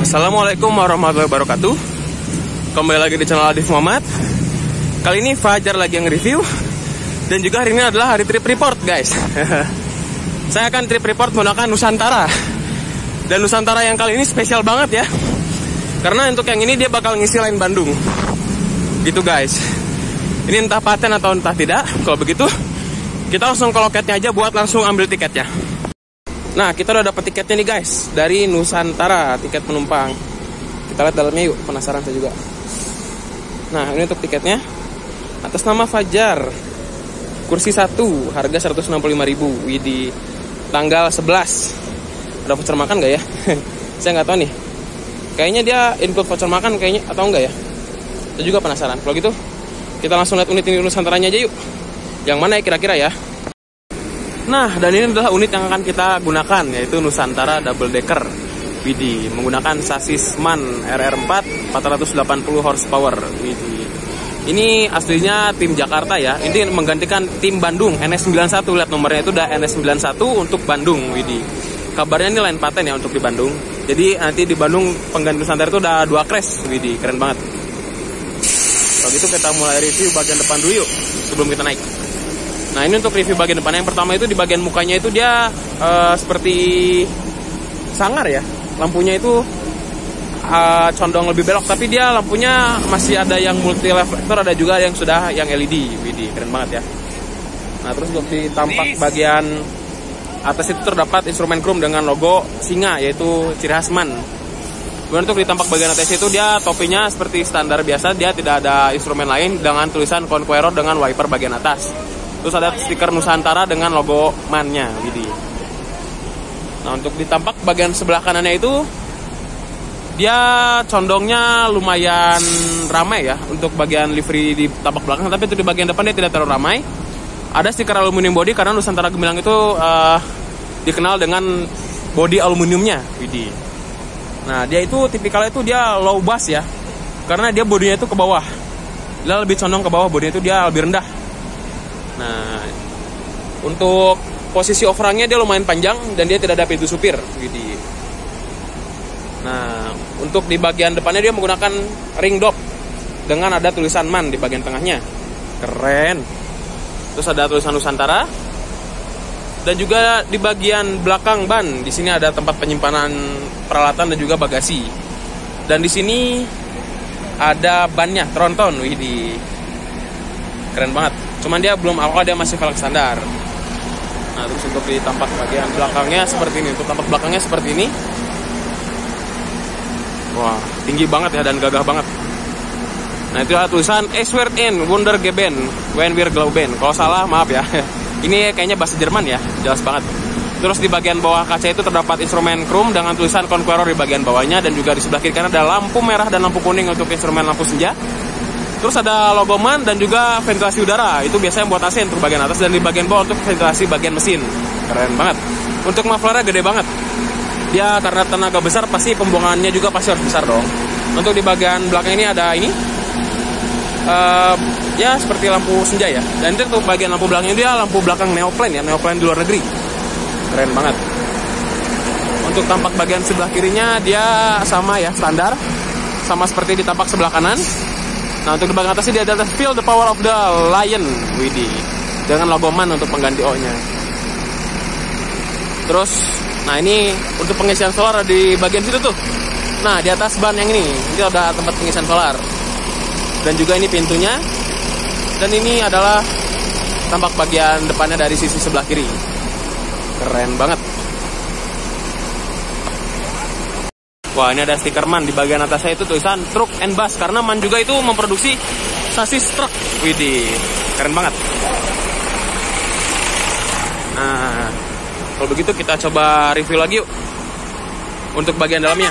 Assalamualaikum warahmatullahi wabarakatuh. Kembali lagi di channel Adif Muhammad. Kali ini Fajar lagi yang review. Dan juga hari ini adalah hari trip report, guys. Saya akan trip report menggunakan Nusantara. Dan Nusantara yang kali ini spesial banget ya, karena untuk yang ini dia bakal ngisi line Bandung gitu, guys. Ini entah paten atau entah tidak. Kalau begitu kita langsung ke loketnya aja buat langsung ambil tiketnya. Nah, kita udah dapet tiketnya nih, guys, dari Nusantara, tiket penumpang. Kita lihat dalamnya yuk, penasaran saya juga. Nah, ini untuk tiketnya. Atas nama Fajar, kursi 1, harga 165.000. Di tanggal 11. Ada voucher makan nggak ya? Saya nggak tahu nih. Kayaknya dia include voucher makan kayaknya, atau enggak ya? Saya juga penasaran. Kalau gitu, kita langsung lihat unit ini Nusantaranya aja yuk. Yang mana ya kira-kira ya? Nah, dan ini adalah unit yang akan kita gunakan, yaitu Nusantara Double Decker WD, menggunakan sasis MAN RR4 480 horsepower WD. Ini aslinya tim Jakarta ya. Ini menggantikan tim Bandung NS91. Lihat nomornya itu udah NS91 untuk Bandung WD. Kabarnya ini line paten ya untuk di Bandung. Jadi nanti di Bandung pengganti Nusantara itu udah 2 crash WD. Keren banget. Kalau gitu kita mulai review bagian depan dulu yuk, sebelum kita naik. Nah, ini untuk review bagian depan. Yang pertama itu di bagian mukanya itu dia seperti sangar ya. Lampunya itu condong lebih belok, tapi dia lampunya masih ada yang multi reflektor, ada juga yang sudah yang LED. Widih, keren banget ya. Nah, terus untuk di tampak bagian atas itu terdapat instrumen chrome dengan logo singa, yaitu ciri khas MAN. Kemudian untuk di tampak bagian atas itu dia topinya seperti standar biasa, dia tidak ada instrumen lain dengan tulisan Conqueror dengan wiper bagian atas. Terus ada stiker Nusantara dengan logo MAN-nya, widih. Nah, untuk di tampak bagian sebelah kanannya itu dia condongnya lumayan ramai ya untuk bagian livery di tampak belakang, tapi untuk di bagian depan dia tidak terlalu ramai. Ada stiker aluminium body karena Nusantara Gemilang itu dikenal dengan body aluminiumnya, widih. Nah, dia itu tipikalnya itu dia low bass ya, karena dia bodinya itu ke bawah. Dia lebih condong ke bawah, bodinya itu dia lebih rendah. Nah, untuk posisi overhangnya dia lumayan panjang dan dia tidak ada pintu supir, widih. Nah, untuk di bagian depannya dia menggunakan ring dop dengan ada tulisan MAN di bagian tengahnya. Keren. Terus ada tulisan Nusantara. Dan juga di bagian belakang ban, di sini ada tempat penyimpanan peralatan dan juga bagasi. Dan di sini ada bannya, tronton, widih. Keren banget. Cuman dia belum awal, dia masih velg standar. Nah, terus untuk di tampak bagian belakangnya seperti ini. Untuk tampak belakangnya seperti ini. Wah, tinggi banget ya dan gagah banget. Nah, itu ada tulisan Eswert in Wunder Geben when wir glauben. Kalau salah maaf ya. Ini kayaknya bahasa Jerman ya, jelas banget. Terus di bagian bawah kaca itu terdapat instrumen chrome dengan tulisan Conqueror di bagian bawahnya, dan juga di sebelah kiri kanan ada lampu merah dan lampu kuning untuk instrumen lampu senja. Terus ada logo MAN dan juga ventilasi udara. Itu biasanya buat AC untuk bagian atas, dan di bagian bawah untuk ventilasi bagian mesin. Keren banget. Untuk mufflernya gede banget. Dia karena tenaga besar pasti pembuangannya juga pasti harus besar dong. Untuk di bagian belakang ini ada ini. Ya seperti lampu senja ya. Dan itu untuk bagian lampu belakangnya dia lampu belakang neoplane ya, neoplane di luar negeri. Keren banget. Untuk tampak bagian sebelah kirinya dia sama ya, standar. Sama seperti di tampak sebelah kanan. Nah, untuk di bagian atasnya dia ada Feel the Power of the Lion, widih, dengan logo MAN untuk pengganti O-nya. Terus, nah ini untuk pengisian solar di bagian situ tuh. Nah, di atas ban yang ini ada tempat pengisian solar. Dan juga ini pintunya. Dan ini adalah tampak bagian depannya dari sisi sebelah kiri. Keren banget. Wah, ini ada stiker MAN di bagian atasnya itu tulisan Truck and Bus, karena MAN juga itu memproduksi sasis truk. Widih, keren banget. Nah, kalau begitu kita coba review lagi yuk untuk bagian dalamnya.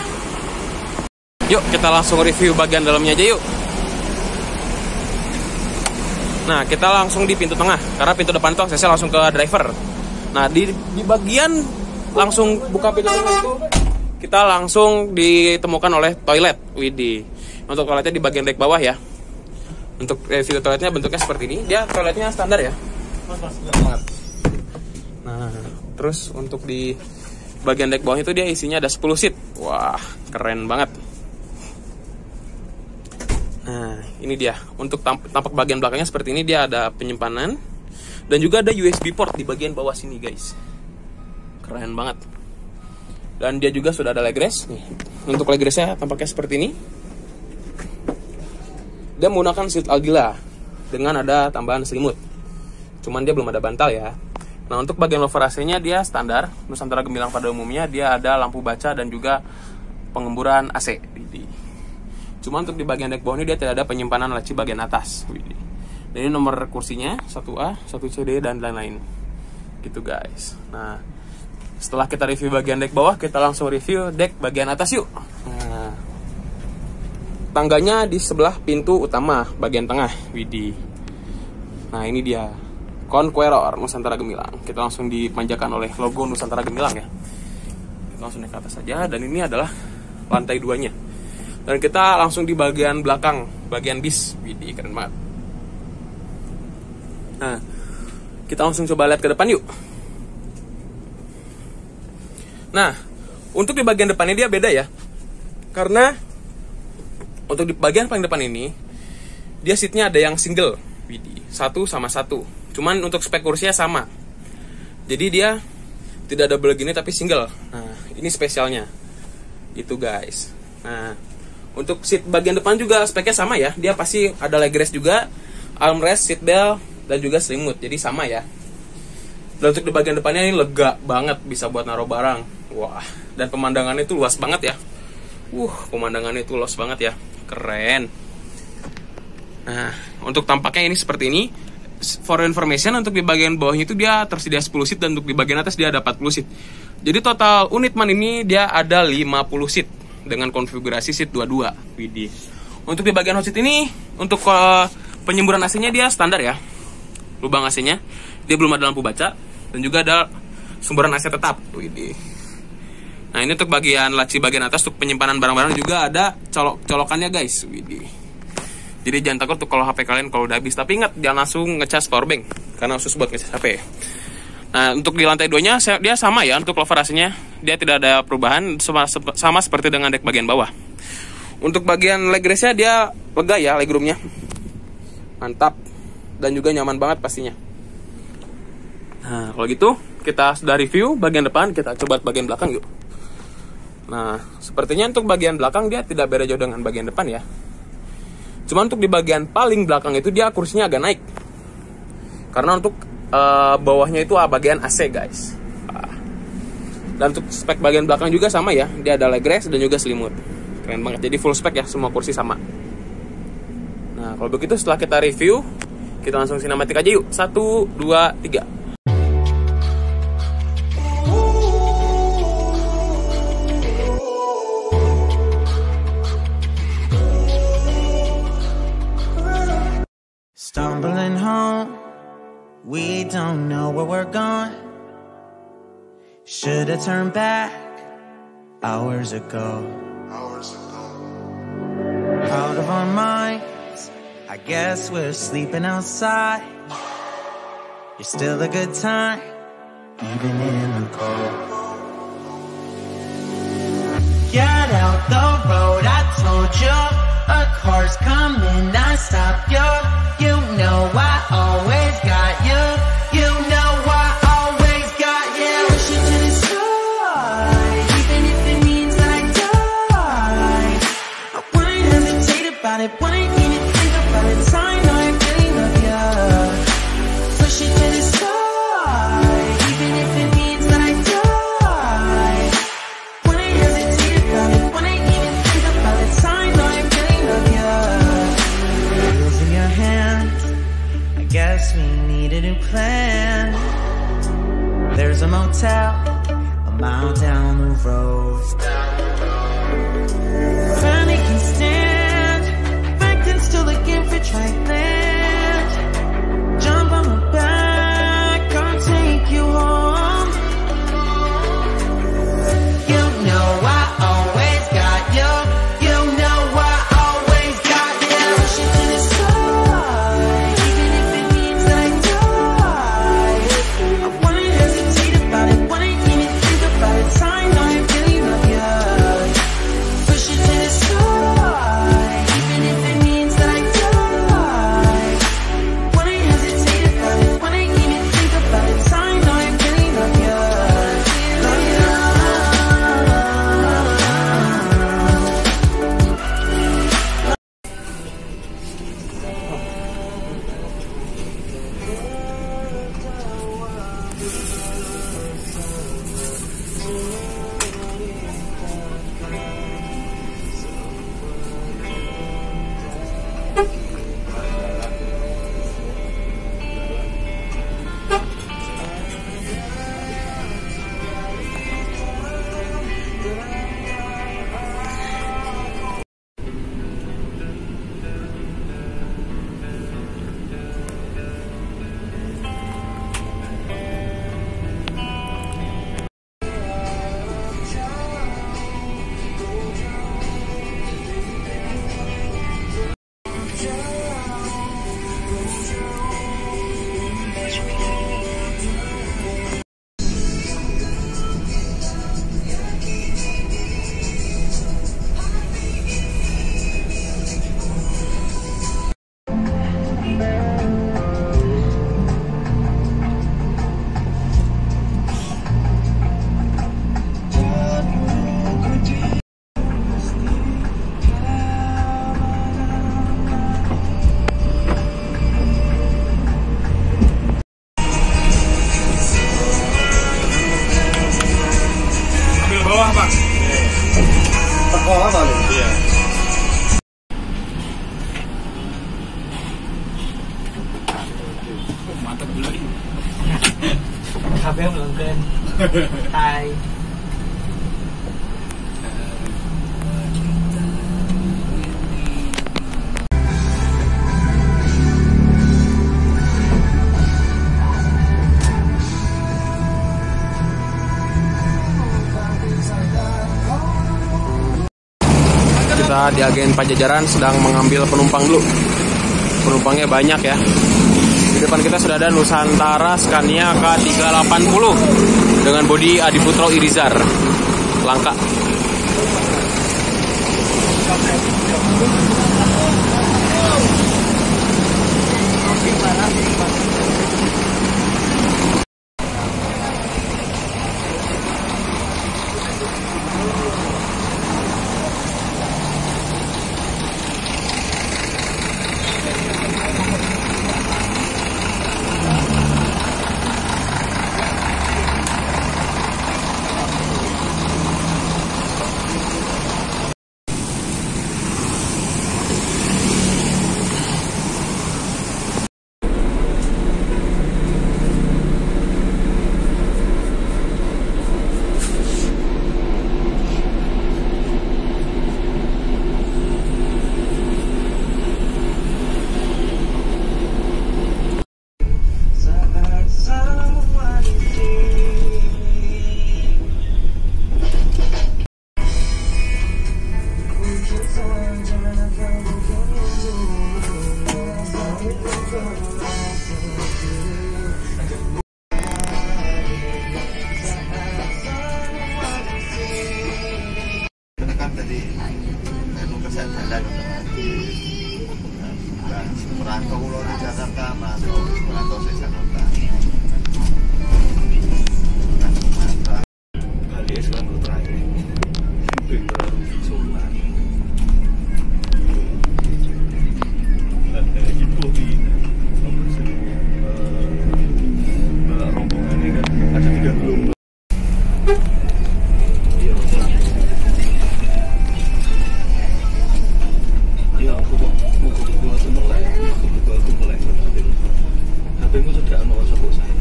Yuk kita langsung review bagian dalamnya aja yuk. Nah, kita langsung di pintu tengah, karena pintu depan itu aksesnya langsung ke driver. Nah, di bagian langsung buka pintu tengah itu kita langsung ditemukan oleh toilet, widih. Untuk toiletnya di bagian dek bawah ya. Untuk review toiletnya bentuknya seperti ini. Dia toiletnya standar ya. Nah, terus untuk di bagian dek bawah itu dia isinya ada 10 seat. Wah, keren banget. Nah, ini dia. Untuk tampak bagian belakangnya seperti ini, dia ada penyimpanan dan juga ada USB port di bagian bawah sini, guys. Keren banget. Dan dia juga sudah ada leg rest. Nih, untuk leg restnya tampaknya seperti ini. Dia menggunakan seat Aldila dengan ada tambahan selimut. Cuman dia belum ada bantal ya. Nah, untuk bagian lower AC-nya dia standar Nusantara Gemilang pada umumnya. Dia ada lampu baca dan juga pengemburan AC. Cuma untuk di bagian dek bawah ini dia tidak ada penyimpanan laci bagian atas. Dan ini nomor kursinya 1A, 1CD dan lain-lain. Gitu guys. Nah, setelah kita review bagian dek bawah, kita langsung review dek bagian atas yuk. Nah, tangganya di sebelah pintu utama bagian tengah. Widih. Nah, ini dia Conqueror Nusantara Gemilang. Kita langsung dipanjakan oleh logo Nusantara Gemilang ya. Kita langsung naik ke atas saja. Dan ini adalah lantai 2-nya. Dan kita langsung di bagian belakang, bagian bis. Widih, keren banget. Nah, kita langsung coba lihat ke depan yuk. Nah, untuk di bagian depannya dia beda ya. Karena untuk di bagian paling depan ini, dia seatnya ada yang single. Widih, 1 sama 1. Cuman untuk spek kursinya sama. Jadi dia tidak double gini tapi single. Nah, ini spesialnya. Itu guys. Nah, untuk seat bagian depan juga speknya sama ya. Dia pasti ada leg rest juga, armrest, seat belt, dan juga selimut. Jadi sama ya. Dan untuk di bagian depannya ini lega banget, bisa buat naruh barang. Wah, dan pemandangannya itu luas banget ya. Pemandangannya itu luas banget ya. Keren. Nah, untuk tampaknya ini seperti ini. For information, untuk di bagian bawahnya itu dia tersedia 10 seat dan untuk di bagian atas dia ada 40 seat. Jadi total unit man ini dia ada 50 seat dengan konfigurasi seat 22. Widih. Untuk di bagian hot seat ini, untuk penyemburan AC-nya dia standar ya. Lubang AC-nya, dia belum ada lampu baca dan juga ada sumberan AC tetap. Widih. Nah, ini untuk bagian laci bagian atas untuk penyimpanan barang-barang juga ada colokannya guys. Widih. Jadi jangan takut tuh kalau HP kalian kalau udah habis. Tapi ingat, jangan langsung ngecas powerbank karena khusus buat ngecas HP. Nah, untuk di lantai 2-nya dia sama ya. Untuk lower AC-nya dia tidak ada perubahan, sama seperti dengan dek bagian bawah. Untuk bagian leg rest-nya dia lega ya, legroomnya mantap dan juga nyaman banget pastinya. Nah, kalau gitu kita sudah review bagian depan, kita coba bagian belakang yuk. Nah, sepertinya untuk bagian belakang dia tidak beda jauh dengan bagian depan ya. Cuma untuk di bagian paling belakang itu dia kursinya agak naik. Karena untuk bawahnya itu bagian AC guys. Dan untuk spek bagian belakang juga sama ya. Dia ada leg rest dan juga selimut. Keren banget. Jadi full spek ya, semua kursi sama. Nah, kalau begitu setelah kita review, kita langsung sinematik aja yuk. 1, 2, 3. Stumbling home, we don't know where we're going. Should've turned back hours ago. Out of our minds, I guess we're sleeping outside. You're still a good time, even in the cold. Get out the road, I told you. A car's coming, I stopped you. You know I always got you. You know I always got you. Push you to the side, even if it means that I die. I won't hesitate about it, won't even think about it. I know I really love you. Push you to the side, even if it means that I die. Won't hesitate about it, won't even think about it. I know I really love you. Wheels in your hands, I guess we need a new plan. There's a motel a mile down the road. Family can stand, back then still looking for dry land. Jump on my back, I'll take you home. You know I always got you. You know I always got you. Push you to the side, even if it means that I die. I won't hesitate about it, won't even think about it. Mantap dulu nih. HP melengken. Tai. Kita di agen Pajajaran sedang mengambil penumpang dulu. Penumpangnya banyak ya. Di depan kita sudah ada Nusantara Scania K380 dengan bodi Adiputro Irizar. Langka. Merantau pulau di Jakarta, merantau di Jakarta. Kali ini selalu terakhir. Pintar Sultan. Ibu di rombongan ini kan ada 3 gelombang. HP-mu sudah nomor sebut saya.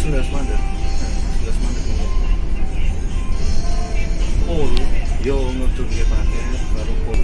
Jelas mandek. Jelas mandek. Oh, yo ngedul ke paket baru pun.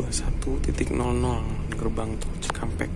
1.00 gerbang tol Cikampek.